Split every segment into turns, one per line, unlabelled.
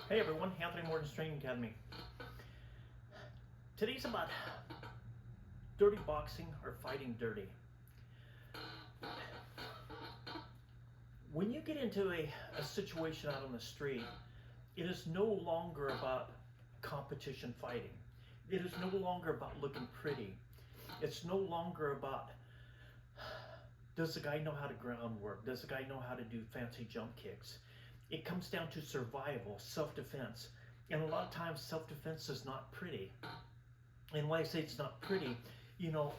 Hey everyone, Anthony Morton's Training Academy. Today's about dirty boxing or fighting dirty. When you get into a situation out on the street, it is no longer about competition fighting. It is no longer about looking pretty. It's no longer about, does the guy know how to ground work? Does the guy know how to do fancy jump kicks? It comes down to survival, self-defense. And a lot of times self-defense is not pretty. And when I say it's not pretty,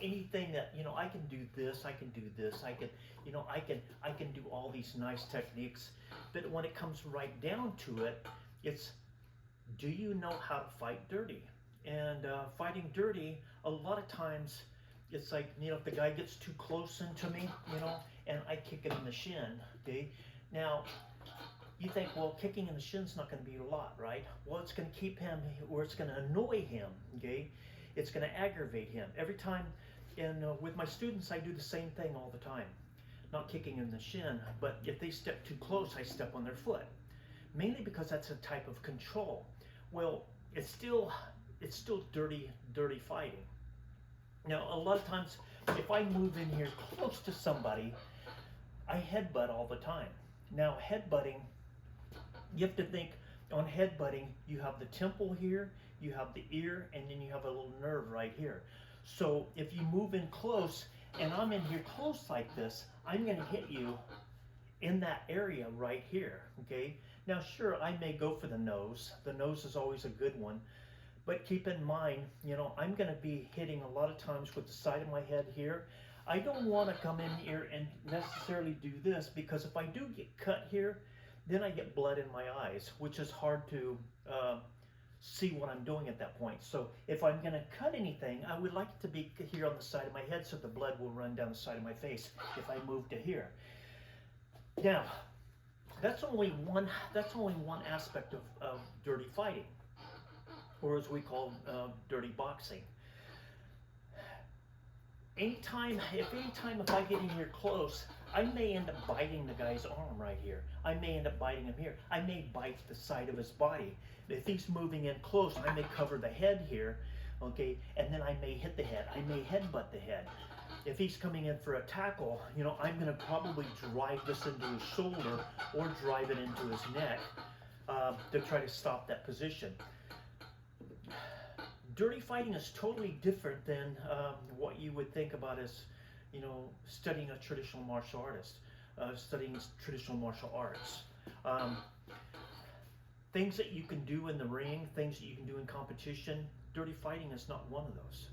anything that, I can do this, I can do this, I can do all these nice techniques. But when it comes right down to it, it's, do you know how to fight dirty? And fighting dirty, a lot of times, it's like, if the guy gets too close into me, and I kick him in the shin, okay? Now, you think, well, kicking in the shin's not going to be a lot, right? Well, it's going to keep him, or it's going to annoy him, okay? It's going to aggravate him. Every time, and with my students, I do the same thing all the time. Not kicking in the shin, but if they step too close, I step on their foot. Mainly because that's a type of control. Well, it's still dirty fighting. Now, a lot of times, if I move in here close to somebody, I headbutt all the time. Now, headbutting, you have to think on headbutting, you have the temple here, you have the ear, and then you have a little nerve right here. So if you move in close, and I'm in here close like this, I'm going to hit you in that area right here, okay? Now, sure, I may go for the nose. The nose is always a good one. But keep in mind, I'm going to be hitting a lot of times with the side of my head here. I don't want to come in here and necessarily do this, because if I do get cut here, then I get blood in my eyes, which is hard to see what I'm doing at that point. So if I'm going to cut anything, I would like it to be here on the side of my head so the blood will run down the side of my face if I move to here. Now, that's only one aspect of dirty fighting, or as we call dirty boxing. Anytime if I get in here close, I may end up biting the guy's arm right here. I may end up biting him here. I may bite the side of his body. If he's moving in close, I may cover the head here, okay, and then I may hit the head. I may headbutt the head. If he's coming in for a tackle, I'm going to probably drive this into his shoulder or drive it into his neck to try to stop that position. Dirty fighting is totally different than what you would think about as, studying a traditional martial artist, studying traditional martial arts. Things that you can do in the ring, things that you can do in competition, dirty fighting is not one of those.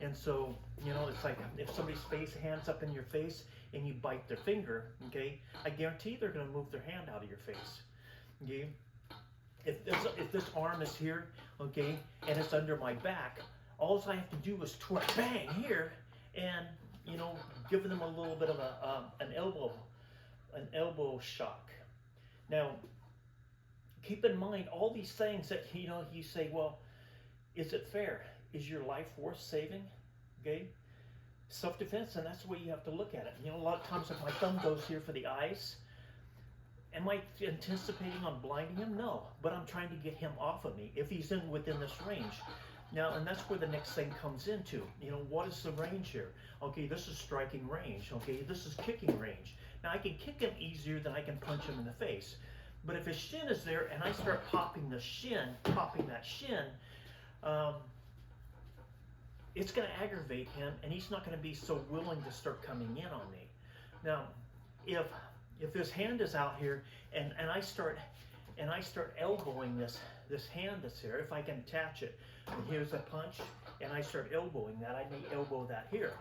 And so, it's like if somebody's hands up in your face and you bite their finger, okay, I guarantee they're going to move their hand out of your face, okay? If this arm is here, okay, and it's under my back, all I have to do is twist, bang, here, and, give them a little bit of an elbow shock. Now, keep in mind all these things that, you say, well, is it fair? Is your life worth saving? Okay? Self-defense, and that's the way you have to look at it. A lot of times if my thumb goes here for the eyes, am I anticipating on blinding him? No, but I'm trying to get him off of me if he's within this range. Now, and that's where the next thing comes into. What is the range here? Okay, this is striking range. Okay, this is kicking range. Now, I can kick him easier than I can punch him in the face. But if his shin is there and I start popping that shin, it's going to aggravate him, and he's not going to be so willing to start coming in on me. Now, if his hand is out here and I start elbowing this hand that's here, if I can attach it, and here's a punch, and I start elbowing that, I may elbow that here.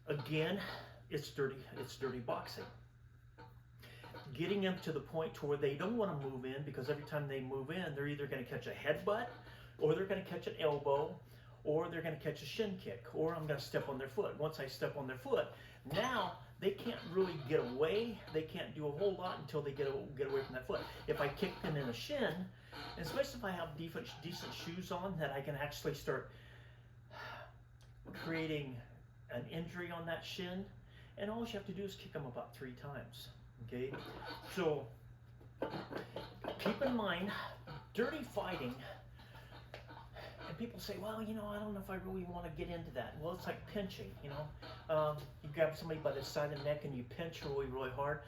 Again, it's dirty boxing. Getting them to the point to where they don't want to move in, because every time they move in, they're either going to catch a headbutt, or they're going to catch an elbow, or they're going to catch a shin kick, or I'm going to step on their foot. Once I step on their foot, now they can't really get away. They can't do a whole lot until they get away from that foot. If I kick them in the shin, and especially if I have decent shoes on, that I can actually start creating an injury on that shin, and all you have to do is kick them about 3 times. Okay, so Keep in mind, dirty fighting, and people say, well, you know, I don't know if I really want to get into that. Well, it's like pinching, you know. You grab somebody by the side of the neck and you pinch really, really hard,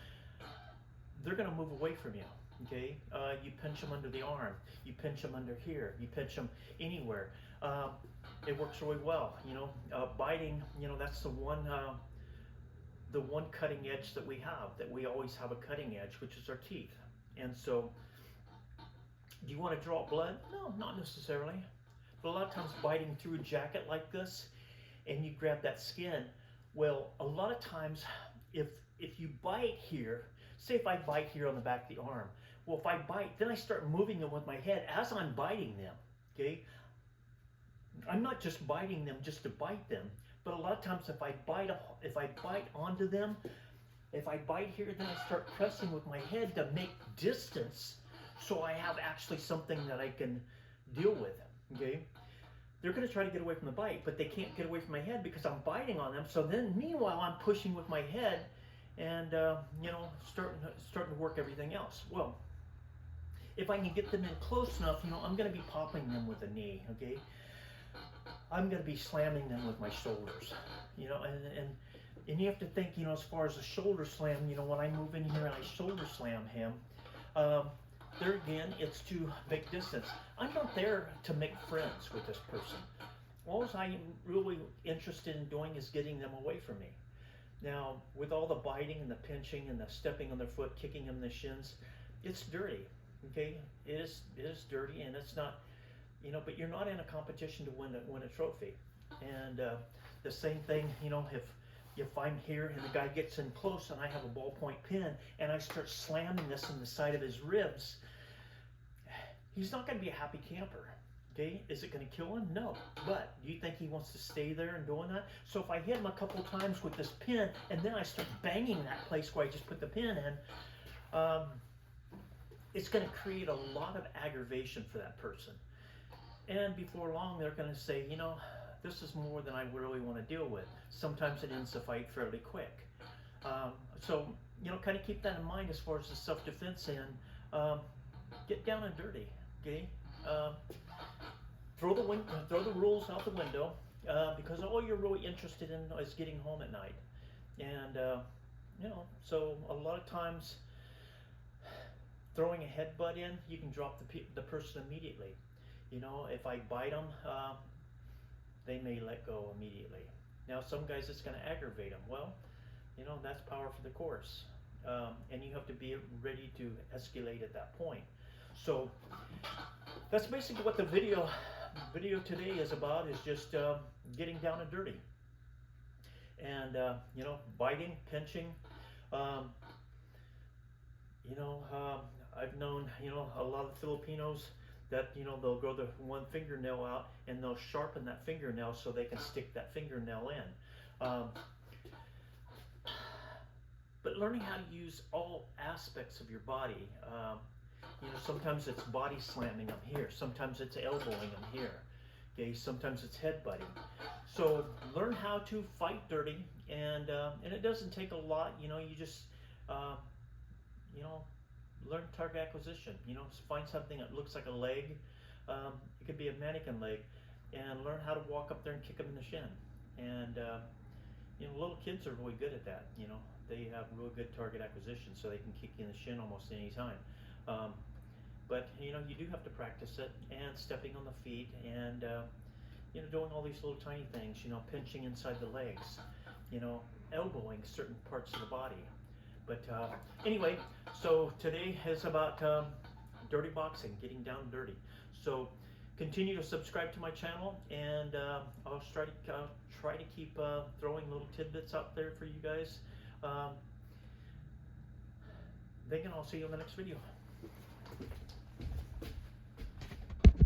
they're going to move away from you, okay? You pinch them under the arm, you pinch them under here, you pinch them anywhere. It works really well, you know. Biting, you know, that's the one cutting edge that we have, that we always have a cutting edge, which is our teeth. And so, do you want to draw blood? No, not necessarily. But a lot of times biting through a jacket like this, and you grab that skin, well, a lot of times, if you bite here, say if I bite here on the back of the arm, well, if I bite, then I start moving them with my head as I'm biting them, okay? I'm not just biting them just to bite them, but a lot of times if I bite onto them, if I bite here, then I start pressing with my head to make distance, so I have actually something that I can deal with, okay? They're going to try to get away from the bite, but they can't get away from my head because I'm biting on them. So then, meanwhile, I'm pushing with my head, and you know, starting to work everything else. Well, if I can get them in close enough, you know, I'm going to be popping them with a knee, okay? I'm going to be slamming them with my shoulders, you know, and you have to think, you know, as far as a shoulder slam, you know, when I move in here and I shoulder slam him, there again, it's to make distance. I'm not there to make friends with this person. All I'm really interested in doing is getting them away from me. Now, with all the biting and the pinching and the stepping on their foot, kicking them in the shins, it's dirty, okay? It is dirty, and it's not, you know, but you're not in a competition to win a trophy. And the same thing, you know, if I'm here and the guy gets in close and I have a ballpoint pen and I start slamming this in the side of his ribs, he's not going to be a happy camper, okay? Is it going to kill him? No. But do you think he wants to stay there and doing that? So if I hit him a couple times with this pin and then I start banging that place where I just put the pin in, it's going to create a lot of aggravation for that person. And before long, they're going to say, you know, this is more than I really want to deal with. Sometimes it ends the fight fairly quick. So, you know, kind of keep that in mind as far as the self-defense and get down and dirty, okay? Throw the rules out the window, because all you're really interested in is getting home at night. And, you know, so a lot of times, throwing a headbutt in, you can drop the person immediately. You know, if I bite them, they may let go immediately. Now, some guys, it's going to aggravate them. Well, you know, that's par for the course. And you have to be ready to escalate at that point. So, that's basically what the video today is about, is just getting down and dirty. And, you know, biting, pinching. You know, I've known, you know, a lot of Filipinos that, you know, they'll grow the one fingernail out and they'll sharpen that fingernail so they can stick that fingernail in. But learning how to use all aspects of your body, you know, sometimes it's body slamming them here, sometimes it's elbowing them here, okay, sometimes it's headbutting. So learn how to fight dirty, and it doesn't take a lot, you know, you just, you know, learn target acquisition. You know, find something that looks like a leg. It could be a mannequin leg, and learn how to walk up there and kick them in the shin. And you know, little kids are really good at that. You know, they have really good target acquisition, so they can kick you in the shin almost any time. But you know, you do have to practice it, and stepping on the feet, and you know, doing all these little tiny things. You know, pinching inside the legs. You know, elbowing certain parts of the body. But anyway, so today is about dirty boxing, getting down dirty. So continue to subscribe to my channel, and I'll try to keep throwing little tidbits out there for you guys. Then I'll see you in the next video.